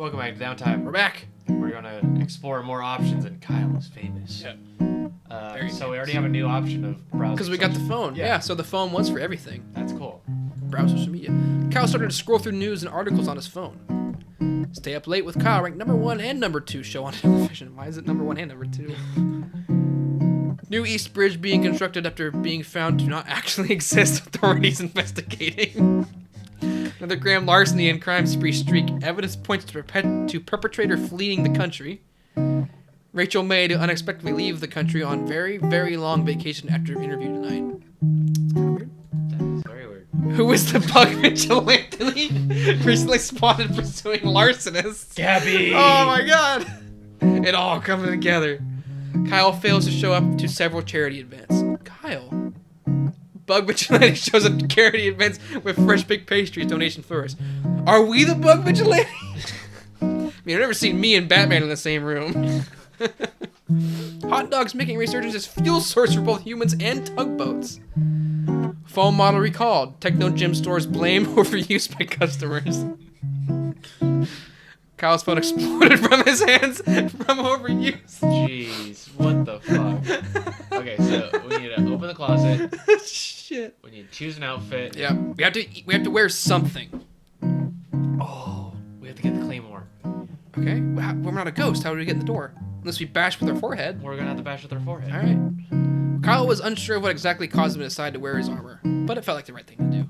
Welcome back to Downtime. We're back. We're going to explore more options, and Kyle is famous. Yeah. So we already have a new option of browsing. Because we got the phone. Yeah, so the phone was for everything. That's cool. Browse social media. Kyle started to scroll through news and articles on his phone. Stay Up Late with Kyle ranked number 1 and number 2 show on television. Why is it number 1 and number 2? New East Bridge being constructed after being found to not actually exist. Authorities investigating. Another grand larceny and crime spree streak. Evidence points to perpetrator fleeing the country. Rachel May to unexpectedly leave the country on very, very long vacation after interview tonight. It's kind of weird. That is very weird. Who is the bug vigilante recently spotted pursuing larcenists? Gabby! Oh my god! It all coming together. Kyle fails to show up to several charity events. Kyle? Bug vigilante shows up to charity events with fresh big pastries, donation first. Are we the bug vigilante? I mean, I've never seen me and Batman in the same room. Hot dogs making resurgence as fuel source for both humans and tugboats. Phone model recalled. Techno gym stores blame overuse by customers. Kyle's phone exploded from his hands from overuse. Jeez, what the fuck? Okay, so we need to open the closet. Shit. We need to choose an outfit. Yeah, we have to wear something. Oh, we have to get the claymore. Okay, we're not a ghost. How do we get in the door? Unless we bash with our forehead. We're gonna have to bash with our forehead. All right. Kyle was unsure of what exactly caused him to decide to wear his armor, but it felt like the right thing to do.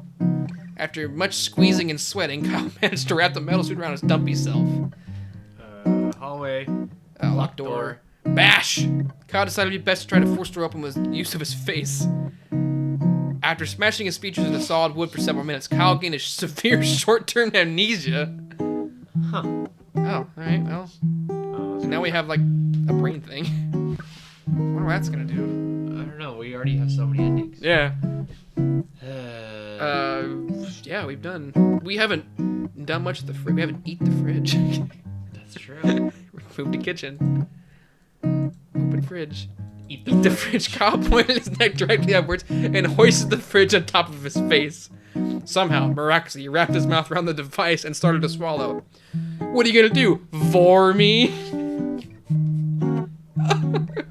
After much squeezing and sweating, Kyle managed to wrap the metal suit around his dumpy self. Hallway. Locked door. Bash! Kyle decided it'd be best to try to force the door open with use of his face. After smashing his features into solid wood for several minutes, Kyle gained a severe short-term amnesia. Huh. Oh, alright, well. Now we have, like, a brain thing. I wonder what that's gonna do. I don't know. We already have so many endings. Yeah. Yeah, we haven't done much of the fridge. We haven't eaten the fridge. That's true. Moved the kitchen. Open fridge. Eat the fridge. Kyle pointed his neck directly upwards and hoisted the fridge on top of his face. Somehow, miraculously, he wrapped his mouth around the device and started to swallow. What are you gonna do? Vor me?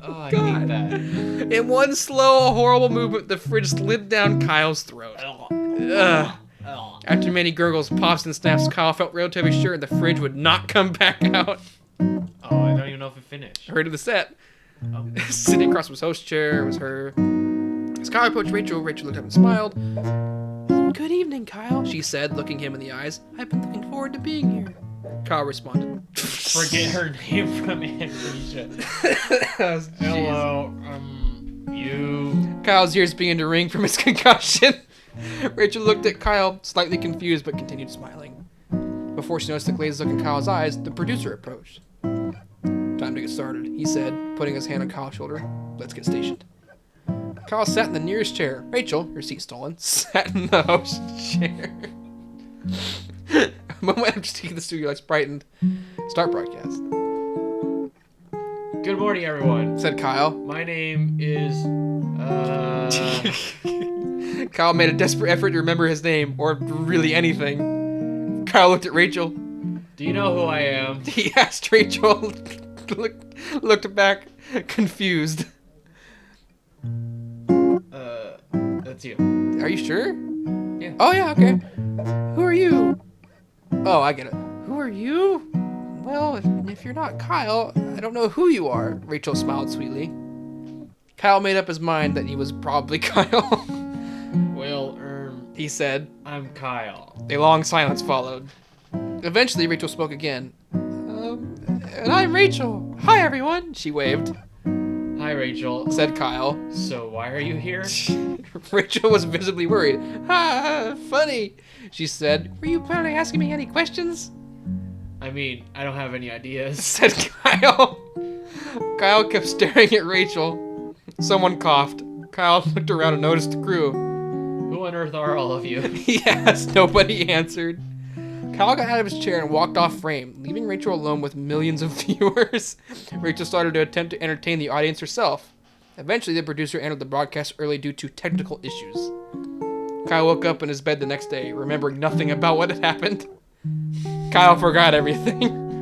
Oh, I hate that. In one slow, horrible movement, the fridge slid down Kyle's throat. Ugh. After many gurgles, pops, and snaps, Kyle felt relatively sure the fridge would not come back out. Oh, I don't even know if it finished. Heard of the set. Oh. Sitting across from his host chair was her. As Kyle approached Rachel looked up and smiled. Good evening, Kyle, she said, looking him in the eyes. I've been looking forward to being here. Kyle responded. Forget her name from Amnesia. Hello, you. Kyle's ears began to ring from his concussion. Rachel looked at Kyle, slightly confused, but continued smiling. Before she noticed the glazed look in Kyle's eyes, the producer approached. Time to get started, he said, putting his hand on Kyle's shoulder. Let's get stationed. Kyle sat in the nearest chair. Rachel, her seat stolen, sat in the host chair. A moment after taking the studio lights brightened. Start broadcast. Good morning, everyone. Said Kyle. My name is, Kyle made a desperate effort to remember his name, or really anything. Kyle looked at Rachel. Do you know who I am? He asked Rachel, looked back, confused. That's you. Are you sure? Yeah. Oh, yeah, okay. Who are you? Oh, I get it. Who are you? Well, if you're not Kyle, I don't know who you are. Rachel smiled sweetly. Kyle made up his mind that he was probably Kyle. Well, he said. I'm Kyle. A long silence followed. Eventually, Rachel spoke again. And I'm Rachel. Hi, everyone, she waved. Hi, Rachel. Said Kyle. So why are you here? Rachel was visibly worried. Ha, funny, she said. Were you planning on asking me any questions? I mean, I don't have any ideas. Said Kyle. Kyle kept staring at Rachel. Someone coughed. Kyle looked around and noticed the crew. Who on earth are all of you? He asked. Nobody answered. Kyle got out of his chair and walked off frame, leaving Rachel alone with millions of viewers. Rachel started to attempt to entertain the audience herself. Eventually, the producer ended the broadcast early due to technical issues. Kyle woke up in his bed the next day, remembering nothing about what had happened. Kyle forgot everything.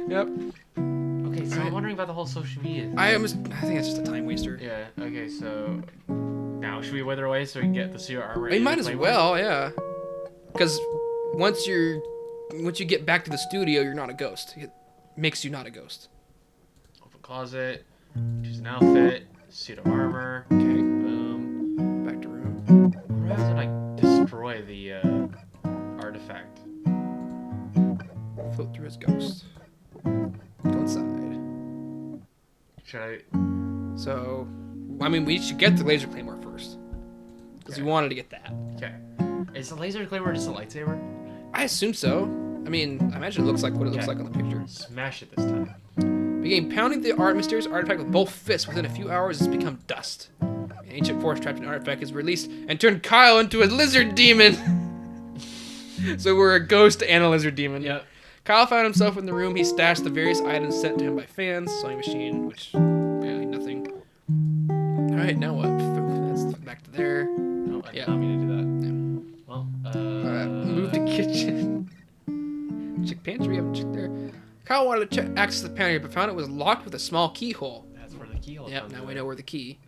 Yep. Okay, so Right. I'm wondering about the whole social media. I think it's just a time waster. Yeah. Okay. So now should we wither away so we can get the suit armor? We and might the as flame well, yeah. Because once you get back to the studio, you're not a ghost. It makes you not a ghost. one? Open closet. Choose an outfit. Suit of armor. Okay. Boom. Back to room. What happens when I destroy the artifact? Float through as ghost. Go inside. Should I? So, I mean, we should get the laser claymore first. Because we wanted to get that. Okay. Is the laser claymore just a lightsaber? I assume so. I mean, I imagine it looks like what it looks Okay. like on the picture. Smash it this time. Began pounding the mysterious artifact with both fists. Within a few hours, it's become dust. An ancient force trapped in the artifact is released and turned Kyle into a lizard demon. So we're a ghost and a lizard demon. Yep. Kyle found himself in the room. He stashed the various items sent to him by fans. Sewing machine, which barely nothing. All right, now what? That's back to there. No, I did Yeah. not mean to do that. Well, Move to kitchen. Check pantry. Haven't checked there. Kyle wanted to access the pantry, but found it was locked with a small keyhole. That's where the keyhole Yep, comes now in. we know where the key.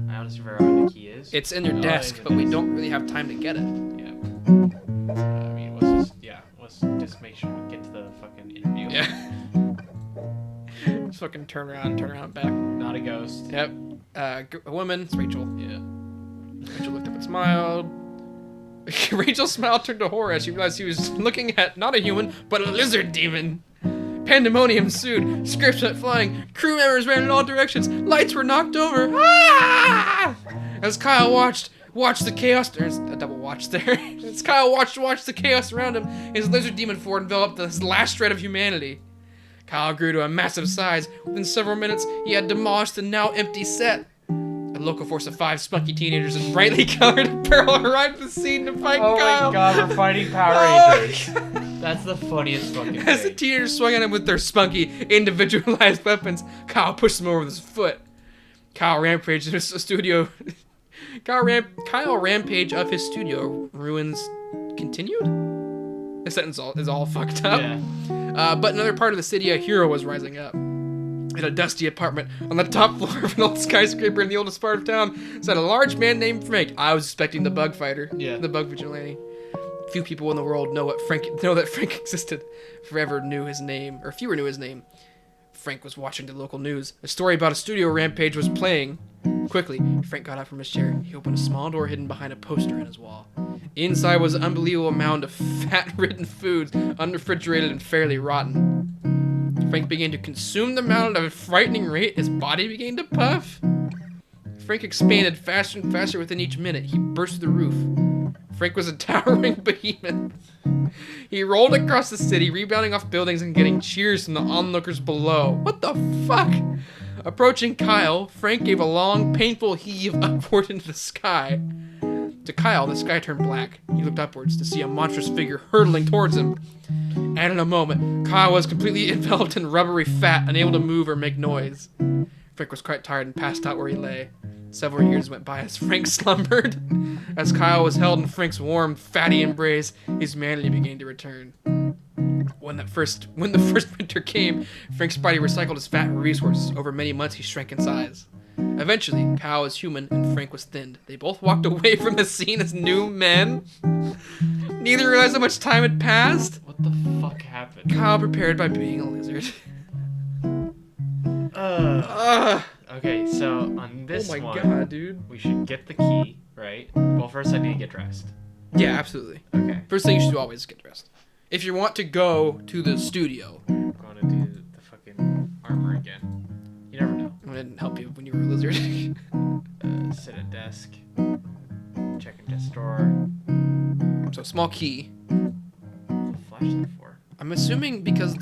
I honestly forgot where the key is. It's in your Oh, desk, in the but we desk. don't really have time to get it. Yeah. I mean, let's just make sure we get to the fucking interview. Yeah. Just fucking turn around, back. Not a ghost. Yep. A woman. It's Rachel. Yeah. Rachel looked up and smiled. Rachel's smile turned to horror as she realized she was looking at not a human, but a lizard demon. Pandemonium ensued. Scripts went flying. Crew members ran in all directions. Lights were knocked over. Ah! As Kyle watched the chaos. There's a double watch there. As Kyle watched the chaos around him, his lizard demon form enveloped this last shred of humanity. Kyle grew to a massive size. Within several minutes, he had demolished the now empty set. A local force of 5 spunky teenagers in brightly colored apparel arrived at the scene to fight Oh Kyle. my god, we're fighting Power Oh. Rangers. That's the funniest fucking As the thing. teenagers swung at him with their spunky, individualized weapons, Kyle pushed them over with his foot. Kyle rampaged in his studio. Kyle rampage of his studio ruins continued? This sentence is all fucked up. Yeah. But in another part of the city, a hero was rising up. In a dusty apartment on the top floor of an old skyscraper in the oldest part of town sat a large man named Frank. I was expecting the bug fighter. Yeah. The bug vigilante. Few people in the world know that Frank existed. Fewer knew his name. Frank was watching the local news. A story about a studio rampage was playing. Quickly, Frank got up from his chair. He opened a small door hidden behind a poster in his wall. Inside was an unbelievable mound of fat-ridden foods, unrefrigerated and fairly rotten. Frank began to consume the mound at a frightening rate. His body began to puff. Frank expanded faster and faster within each minute. He burst through the roof. Frank was a towering behemoth. He rolled across the city, rebounding off buildings and getting cheers from the onlookers below. What the fuck? Approaching Kyle, Frank gave a long, painful heave upward into the sky. To Kyle, the sky turned black. He looked upwards to see a monstrous figure hurtling towards him. And in a moment, Kyle was completely enveloped in rubbery fat, unable to move or make noise. Frank was quite tired and passed out where he lay. Several years went by as Frank slumbered. As Kyle was held in Frank's warm, fatty embrace, his humanity began to return. When the first winter came, Frank's body recycled his fat resources. Over many months, he shrank in size. Eventually, Kyle was human and Frank was thinned. They both walked away from the scene as new men. Neither realized how much time had passed. What the fuck happened? Kyle prepared by being a lizard. Okay, so on this Oh my one, god, dude. we should get the key, right? Well, first I need to get dressed. Yeah, absolutely. Okay. First thing you should do always is get dressed. If you want to go to the studio, I'm going to do the fucking armor again. You never know. I didn't help you when you were a lizard. Sit at desk. Checking desk drawer. So small key. What's the flashlight for? I'm assuming because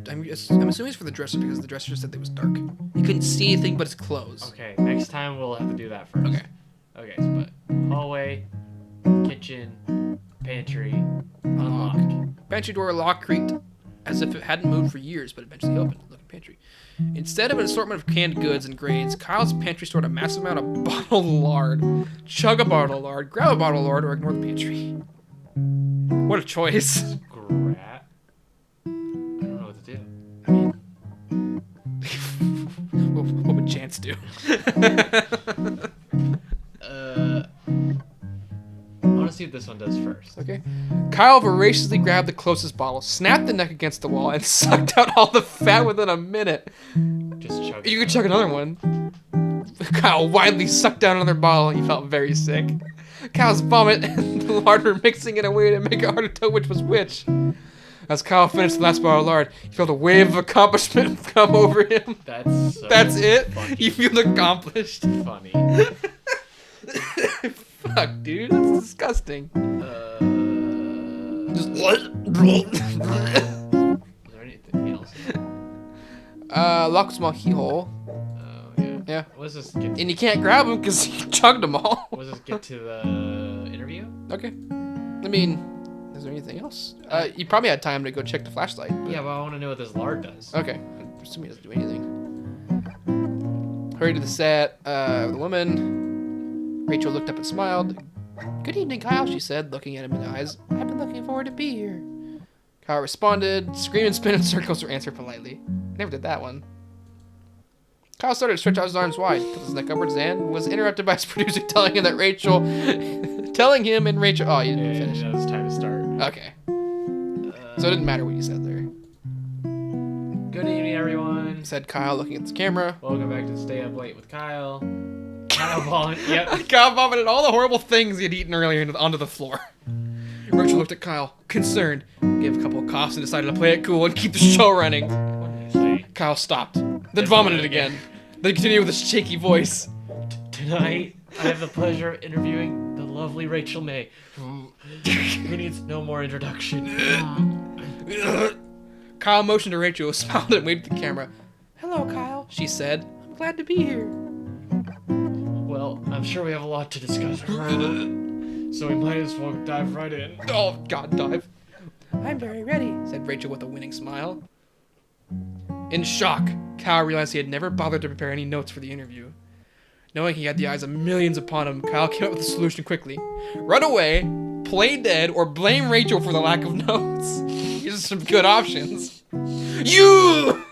I'm assuming it's for the dresser because the dresser said it was dark. You couldn't see anything but his clothes. Okay, next time we'll have to do that first. Okay. Okay, so but hallway, kitchen, pantry, unlocked. Pantry door lock creaked as if it hadn't moved for years, but eventually opened. Look at pantry. Instead of an assortment of canned goods and grains, Kyle's pantry stored a massive amount of bottled lard. Chug a bottle of lard, grab a bottle of lard, or ignore the pantry. What a choice. Scrap. I don't know what to do. I mean, pants do. I want to see what this one does first. Okay. Kyle voraciously grabbed the closest bottle, snapped the neck against the wall, and sucked out all the fat within a minute. Just chug. You could chug another one. Kyle widely sucked down another bottle. He felt very sick. Kyle's vomit and the lard were mixing in a way to make it hard to tell which was which. As Kyle finished the last bottle of lard, he felt a wave of accomplishment come over him. That's it? Funny. You feel accomplished? Funny. Fuck, dude. That's disgusting. Just... Is there anything else? lock a small keyhole. Oh, yeah. Yeah. Let's just get And you can't grab them because he chugged them all. let's just get to the interview. Okay. I mean, is there anything else? You probably had time to go check the flashlight. But... Yeah, but I want to know what this lard does. Okay. I'm assuming he doesn't do anything. Hurried to the set. The woman. Rachel looked up and smiled. "Good evening, Kyle," she said, looking at him in the eyes. "I've been looking forward to be here." Kyle responded, scream and spin in circles or answer politely. Never did that one. Kyle started to stretch out his arms wide, put his neck upwards, and was interrupted by his producer telling him and Rachel. Oh, you didn't finish. Yeah, it's time to start. Okay. So it didn't matter what you said there. Good evening, everyone. Said Kyle, looking at the camera. Welcome back to Stay Up Late with Kyle. Kyle vomited. Yep. Kyle vomited all the horrible things he had eaten earlier onto the floor. Rachel looked at Kyle, concerned, gave a couple of coughs, and decided to play it cool and keep the show running. What did you say? Kyle stopped, then vomited again. Then continued with a shaky voice. Tonight, I have the pleasure of interviewing the lovely Rachel May, who needs no more introduction. Kyle motioned to Rachel, smiled and waved at the camera. "Hello, Kyle," she said. "I'm glad to be here." Well, I'm sure we have a lot to discuss, so we might as well dive right in. Oh, God, dive. "I'm very ready," said Rachel with a winning smile. In shock, Kyle realized he had never bothered to prepare any notes for the interview. Knowing he had the eyes of millions upon him, Kyle came up with a solution quickly. Run away, play dead, or blame Rachel for the lack of notes. These are some good options. You!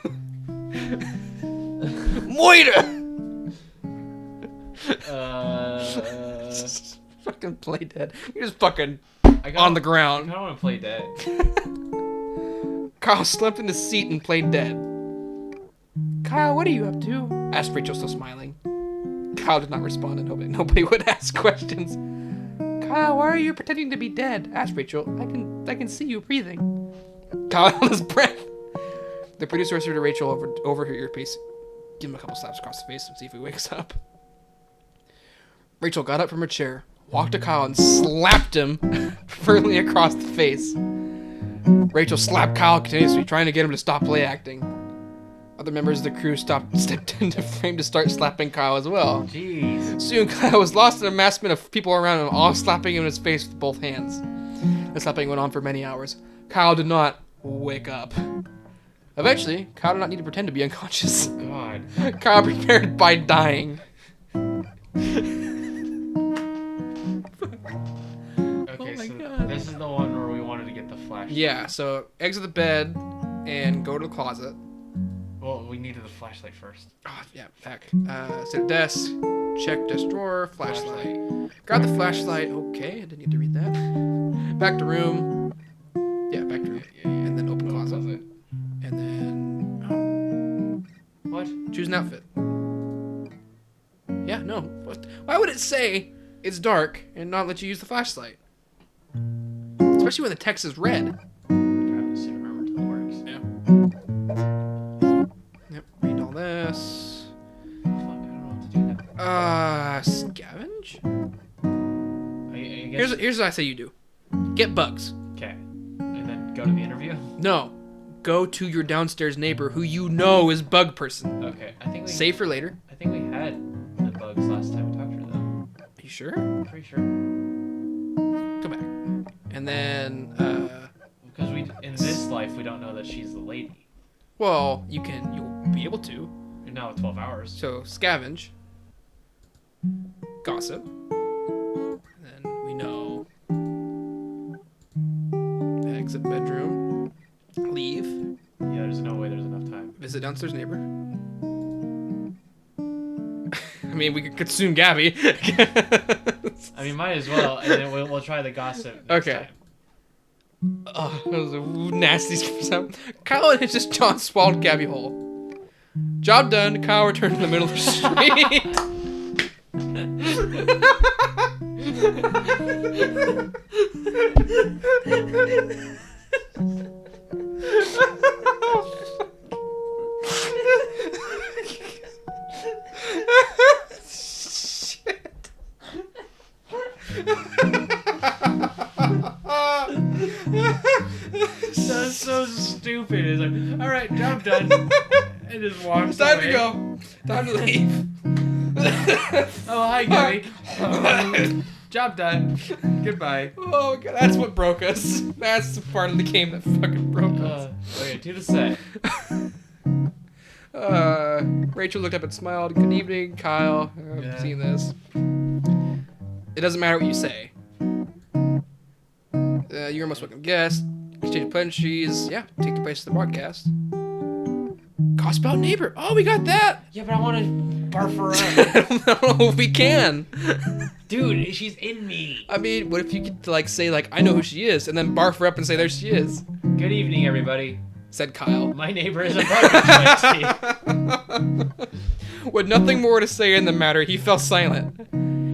Moira! Fucking play dead. You're just fucking on the ground. I don't want to play dead. Kyle slumped in his seat and played dead. "Kyle, what are you up to?" asked Rachel, still smiling. Kyle did not respond and hoped that nobody would ask questions. "Kyle, why are you pretending to be dead?" asked Rachel. I can see you breathing." Kyle held his breath. The producer whispered to Rachel over her earpiece. "Give him a couple slaps across the face and see if he wakes up." Rachel got up from her chair, walked to Kyle, and slapped him firmly across the face. Rachel slapped Kyle continuously, trying to get him to stop play acting. Other members of the crew stepped into frame to start slapping Kyle as well. Jeez. Soon, Kyle was lost in a massment of people around him, all slapping him in his face with both hands. The slapping went on for many hours. Kyle did not wake up. Eventually, Kyle did not need to pretend to be unconscious. God. Kyle prepared by dying. Okay, my so God. this is the one where we wanted to get the flashlight. Yeah, so exit the bed and go to the closet. Well, we needed the flashlight first. Oh, yeah, back. Sit at desk, check desk drawer, flashlight. Grab the flashlight. Okay, I didn't need to read that. Back to room. Yeah, back to room. Yeah. And then open closet. Closet. And then What? choose an outfit. Yeah, no. Why would it say it's dark and not let you use the flashlight? Especially when the text is red. God, so remember till it works. Yeah. Yep, read all this. Fuck, I don't know what to do now. Scavenge? I guess. Here's what I say you do. Get bugs. Okay. And then go to the interview? No. Go to your downstairs neighbor who you know is bug person. Okay. I think we Save for later. I think we had the bugs last time we talked to her though. Are you sure? Pretty sure. Go back. And then, Because in this life we don't know that she's the lady. well, you'll be able to. You're now at 12 hours. So, scavenge. Gossip. And then we know. Exit bedroom. Leave. Yeah, there's no way there's enough time. Visit downstairs neighbor. mean, we could consume Gabby. I mean, might as well, and then we'll try the gossip next Okay. time. Oh, that was a nasty sound. Kyle and his just John swallowed Gabby whole. Job done. Kyle returned to the middle of the street. Shit. That's so stupid. It's like, all right, job done. And just walks Time away. to go. Time to leave. Oh, hi, Gabby. Job done. Goodbye. Oh god, that's what broke us. That's the part of the game that fucking broke us. Okay, to the set. Rachel looked up and smiled. Good evening, Kyle. I've Yeah. seen this. It doesn't matter what you say. You're a most welcome guest. Exchange pleasantries. Yeah, take the place of the broadcast. Gossip about neighbor. Oh, we got that. Yeah, but I want to barf her I don't know if we can. Dude, she's in me. I mean, what if you could like say like I know who she is, and then barf her up and say there she is? Good evening, everybody. Said Kyle. My neighbor is a bug. With nothing more to say in the matter, he fell silent.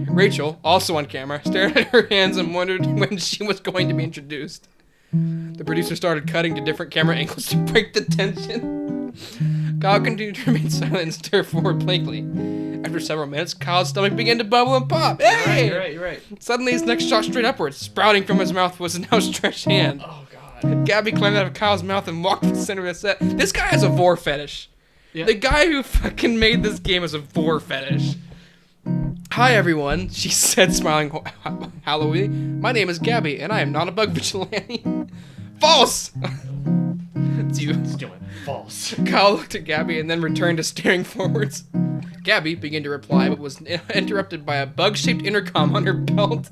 Rachel, also on camera, stared at her hands and wondered when she was going to be introduced. The producer started cutting to different camera angles to break the tension. Kyle continued to remain silent and stare forward blankly. After several minutes, Kyle's stomach began to bubble and pop. Hey! You're right. Suddenly, his neck shot straight upwards. Sprouting from his mouth was an outstretched hand. Oh, God. Gabby climbed out of Kyle's mouth and walked to the center of the set. This guy has a vor fetish. Yeah. The guy who fucking made this game has a vor fetish. Hi everyone, she said, smiling hollowly. My name is Gabby, and I am not a bug vigilante. False! It's you. Still false. Kyle looked at Gabby and then returned to staring forwards. Gabby began to reply, but was interrupted by a bug-shaped intercom on her belt.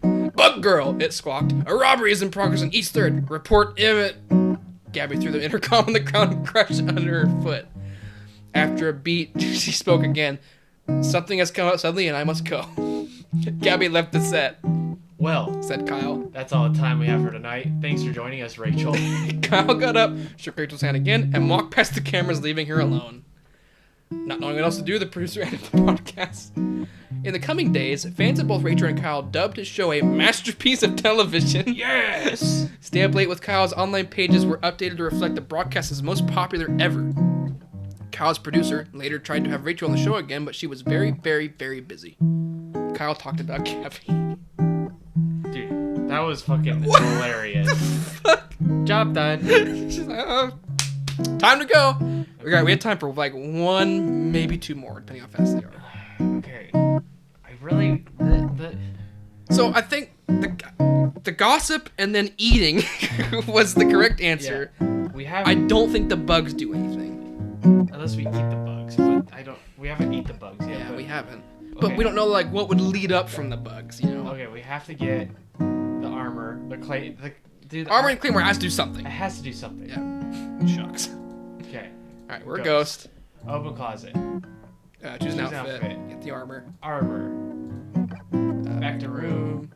Bug girl, it squawked. A robbery is in progress on East 3rd. Report imminent. Gabby threw the intercom on the ground and crushed it under her foot. After a beat, she spoke again. Something has come out suddenly and I must go. Gabby left the set, Well, said Kyle. that's all the time we have for tonight. Thanks for joining us, Rachel. Kyle got up, shook Rachel's hand again, and walked past the cameras, leaving her alone. Not knowing what else to do, the producer ended the broadcast. In the coming days, fans of both Rachel and Kyle dubbed his show a masterpiece of television. Yes! Stay Up Late with Kyle's online pages were updated to reflect the broadcast's most popular ever. Kyle's producer later tried to have Rachel on the show again, but she was very, very, very busy. Kyle talked about Gabby. Dude, that was fucking hilarious. Fuck. Job done. She's like, oh, time to go. We have time for like one, maybe two more, depending how fast they are. Okay. I really... So I think the gossip and then eating was the correct answer. Yeah. We have... I don't think the bugs do anything. Unless we eat the bugs, but I don't... We haven't eat the bugs yet. Yeah, but, we haven't. But Okay. we don't know like what would lead up from the bugs, you know? Okay, we have to get the armor, the clay... Dude, Armor and Claymore has to do something. It has to do something. Yeah. Shucks. Okay. Alright, we're a ghost. Open closet. Choose an outfit. Get the armor. Armor. Back to room.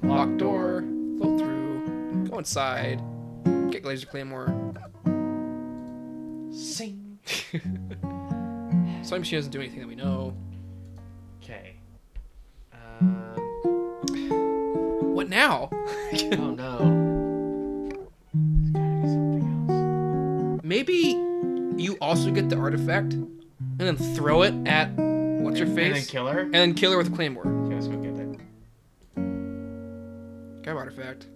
Lock door. Float through. Go inside. Get laser claymore. Sing. Slime machine doesn't do anything that we know. Okay. What now? Oh no. There's gotta be something else. Maybe you also get the artifact and then throw it at what's her face And then kill her? and then kill her with a claymore. Okay, let's go get that. Grab artifact.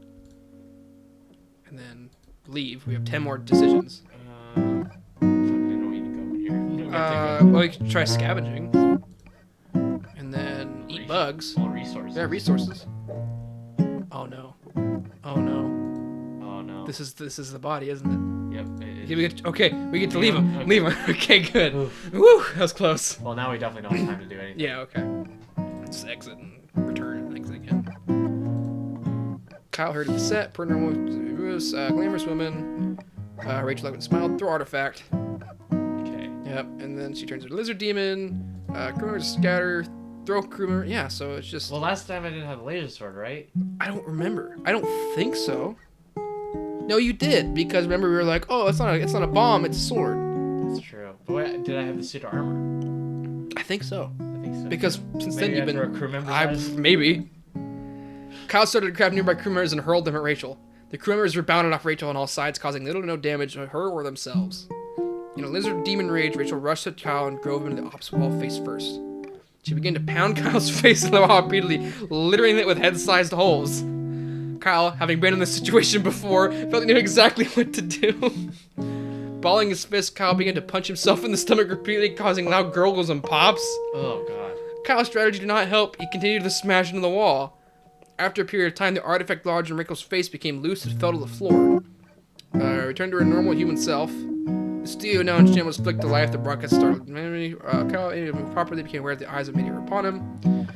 And then leave. We have 10 more decisions. Fuck, I didn't know we need to go here. Well, we can try scavenging. And then eat bugs. All resources. Yeah, resources. Oh no. Oh no. Oh no. This is the body, isn't it? Yep. It Yeah, is. we get to leave him. Okay. Leave him. Okay, good. Oof. Woo, that was close. Well, now we definitely don't have time to do anything. Yeah, okay. Just exit and return and exit again. Kyle heard of the set. Per normal, glamorous woman. Rachel looked and smiled. Throw artifact. Okay. Yep. And then she turns into a lizard demon. Crew members scatter, throw crew member. Yeah, so it's just. Well, last time I didn't have a laser sword, right? I don't remember. I don't think so. No, you did, because remember we were like, oh, it's not a bomb, it's a sword. That's true. But wait, did I have the suit of armor? I think so. I think so. Because since then you've been. A crew member Maybe. Kyle started to grab nearby crew members and hurled them at Rachel. The crew members rebounded off Rachel on all sides, causing little to no damage to her or themselves. In a lizard demon rage, Rachel rushed at Kyle and drove him to the opposite wall face first. She began to pound Kyle's face in the wall repeatedly, littering it with head-sized holes. Kyle, having been in this situation before, felt he knew exactly what to do. Balling his fist, Kyle began to punch himself in the stomach repeatedly, causing loud gurgles and pops. Oh, God. Kyle's strategy did not help. He continued to smash into the wall. After a period of time, the artifact lodged in Rachel's face became loose and fell to the floor. Returned to her normal human self. The studio now in shambles flicked to life. The broadcast started. Kyle properly became aware of the eyes of media were upon him.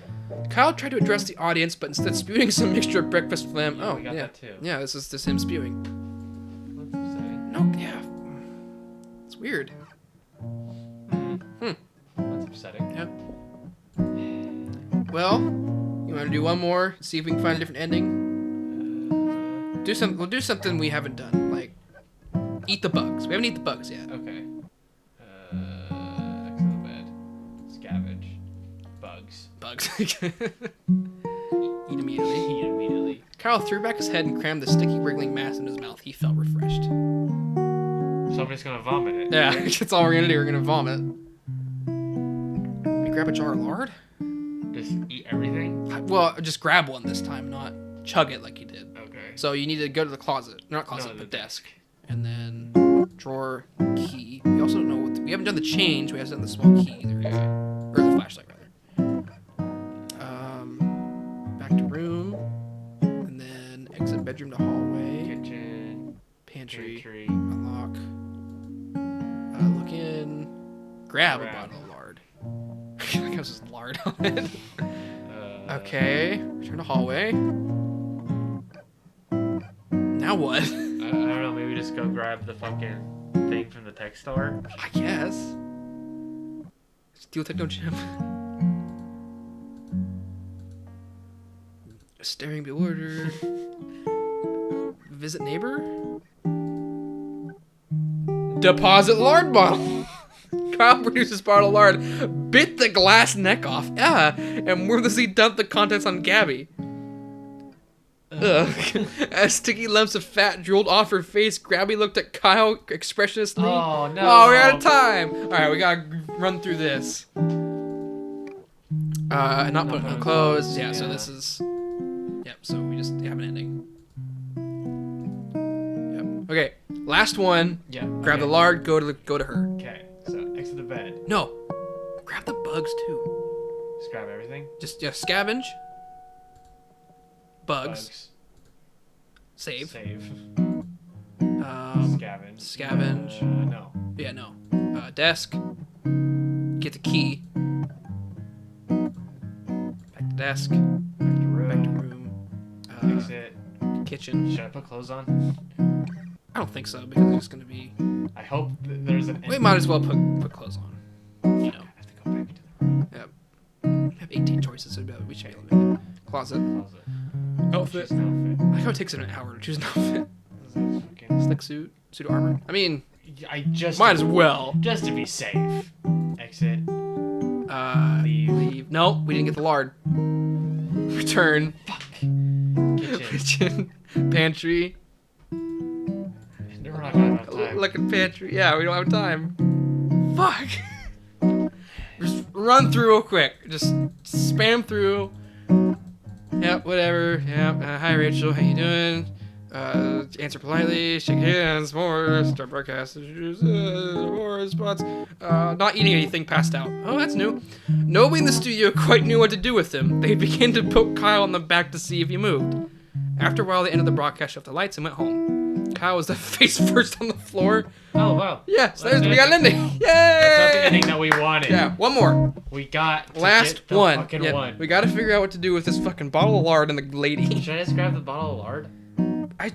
Kyle tried to address the audience, but instead spewing some mixture of breakfast phlegm. Yeah, we got that too. Yeah, this is him spewing. What's upsetting? No, yeah. It's weird. That's upsetting. Yep. Well, you want to do one more? See if we can find a different ending? We'll do something we haven't done, like eat the bugs. We haven't eaten the bugs yet. Okay. Exit the bed. Scavenge. Bugs. Bugs. Eat immediately. Eat immediately. Kyle threw back his head and crammed the sticky, wriggling mass in his mouth. He felt refreshed. Somebody's gonna vomit it. Yeah, that's all we're gonna do. We're gonna vomit. We grab a jar of lard? Just eat everything? Well, just grab one this time, not chug it like you did. Okay. So you need to go to the closet. Not closet, No, but the desk. And then drawer, key. We also don't know we haven't done the change. We haven't done the small key either. Okay. Or the flashlight, rather. Back to room. And then exit bedroom to hallway. Kitchen. Pantry. Unlock. Look in. Grab a bottle of lard. I think it was just lard on it. Okay. Return to hallway. Now what? I don't know, maybe just go grab the fucking thing from the tech store. I guess. Steel Techno Gym. Staring bewildered. Visit neighbor. Deposit lard bottle. Kyle produces bottle of lard, bit the glass neck off, and wordlessly dumped the contents on Gabby. Ugh. As sticky lumps of fat drooled off her face, Gabby looked at Kyle expressionlessly. Oh, no. Oh, we're out of time. All right, we gotta run through this. Not putting on clothes. Yeah, so this is. Yep. So we just have an ending. Yep. Okay. Last one. Yeah. Grab the lard. Go to her. Okay, so exit the bed. No. Grab the bugs too. Just grab everything. Just scavenge. Bugs. Save. Scavenge. Scavenge. No. Yeah, no. Desk. Get the key. Back to desk. Back to room. Back to room. Exit. Kitchen. Should I put clothes on? I don't think so because it's just gonna be. I hope there's an. We might as well put clothes on. You know. I have to go back into the room. Yep. We have 18 choices, so we should be able to make it. Closet. Outfit. Choose an outfit. I like how it takes an hour to choose an outfit. This is fucking- Slick suit armor. I mean, I just might as well. Just to be safe. Exit. Leave. No, we didn't get the lard. Return. Fuck. Kitchen. Pantry. We're not gonna have time. Look at pantry. Yeah, we don't have time. Fuck. Just run through real quick. Just spam through. Yep, whatever. Yep. Hi, Rachel. How you doing? Answer politely. Shake hands. More. Start broadcast. More response. Not eating anything. Passed out. Oh, that's new. Nobody in the studio quite knew what to do with him. They began to poke Kyle on the back to see if he moved. After a while, they ended the broadcast, shut off the lights, and went home. Kyle was the face first on the floor. Oh, wow. Yeah, so we got an ending. Yay! That's not the ending that we wanted. Yeah, one more. We got to Last get the one. fucking Yeah, one. we gotta figure out what to do with this fucking bottle of lard and the lady. Should I just grab the bottle of lard? I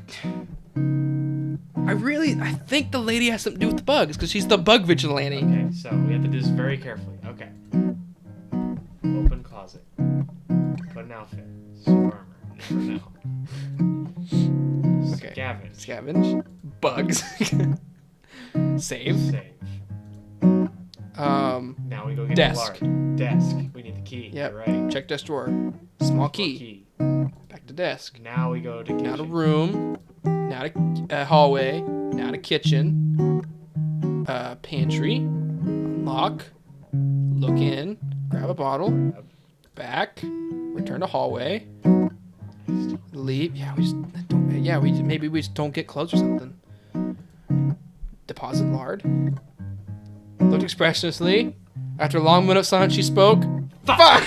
think the lady has something to do with the bugs, because she's the bug vigilante. Okay, so we have to do this very carefully. Okay. Open closet. Put an outfit. Suit armor. Never know. Okay. Scavenge. Scavenge. Bugs. Save. Save. Now we go get Desk. the lard. Desk. We need the key. Yep. You're right. Check desk drawer. Small key. Back to desk. Now we go to kitchen. Now to room. Now to hallway. Now to kitchen. Pantry. Unlock. Look in. Grab a bottle. Back. Return to hallway. Leave. Yeah, we just don't. Yeah, maybe we just don't get clothes or something. Deposit lard. Looked expressionlessly. After a long minute of silence, she spoke. Fuck!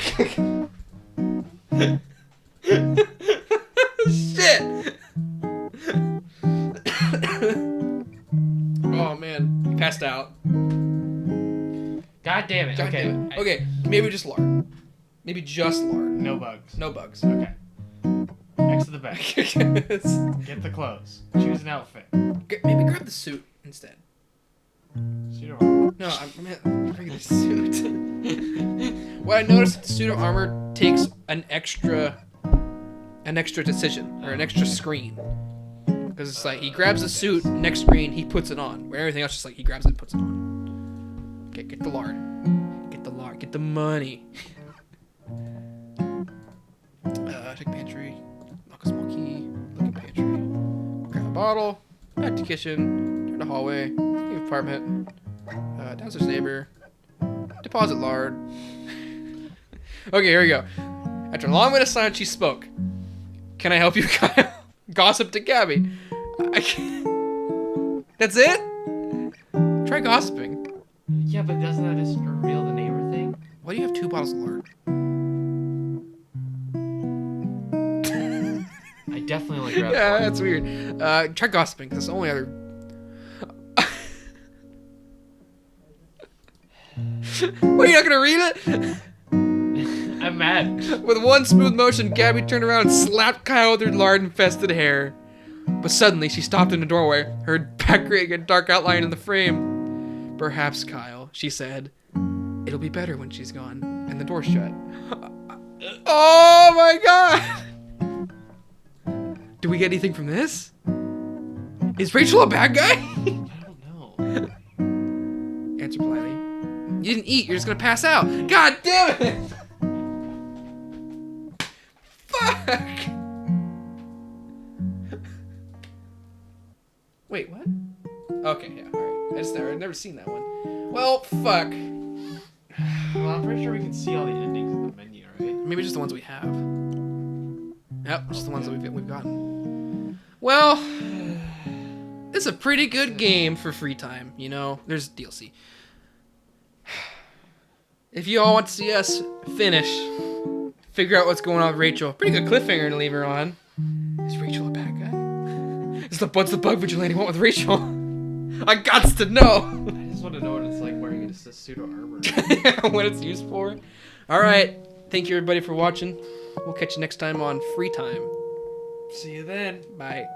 Shit! Oh man, he passed out. God damn it. God Okay. damn it. Okay, maybe just lard. Maybe just lard. No bugs. No bugs. Okay. Next to the bed. Get the clothes. Choose an outfit. Maybe grab the suit instead. Suit of armor. No, I meant regular suit. What I noticed, the suit of armor takes an extra decision or an extra screen, because it's like he grabs the suit, next screen he puts it on. Where everything else just like he grabs it and puts it on. Okay, get the lard, get the money. Check pantry, lock a small key, look at pantry, grab a bottle, back to kitchen, turn to hallway, leave apartment. Downstairs neighbor. Deposit lard. Okay, here we go. After a long minute of silence, she spoke. Can I help you, Kyle? Gossip to Gabby. I can't. That's it? Try gossiping. Yeah, but doesn't that just reveal the neighbor thing? Why do you have 2 bottles of lard? I definitely only grabbed Yeah, one. that's weird. Try gossiping, because it's the only other... What, you're not gonna read it? I'm mad. With one smooth motion, Gabby turned around and slapped Kyle with her lard-infested hair. But suddenly, she stopped in the doorway, her back creating a dark outline in the frame. Perhaps, Kyle, she said, it'll be better when she's gone, and the door's shut. Oh my god! Do we get anything from this? Is Rachel a bad guy? I don't know. Answer politely. You didn't eat, you're just gonna pass out. God damn it! Fuck! Wait, what? Okay, yeah, alright. I've never seen that one. Well, fuck. Well, I'm pretty sure we can see all the endings in the menu, right? Maybe just the ones we have. Yep, just the ones that we've gotten. Well, it's a pretty good game for free time, you know? There's DLC. If you all want to see us finish, figure out what's going on with Rachel. Pretty good cliffhanger to leave her on. Is Rachel a bad guy? What's the bug vigilante want with Rachel? I gots to know. I just want to know what it's like wearing just a suit of armor. What it's used for. Alright, thank you everybody for watching. We'll catch you next time on Free Time. See you then. Bye.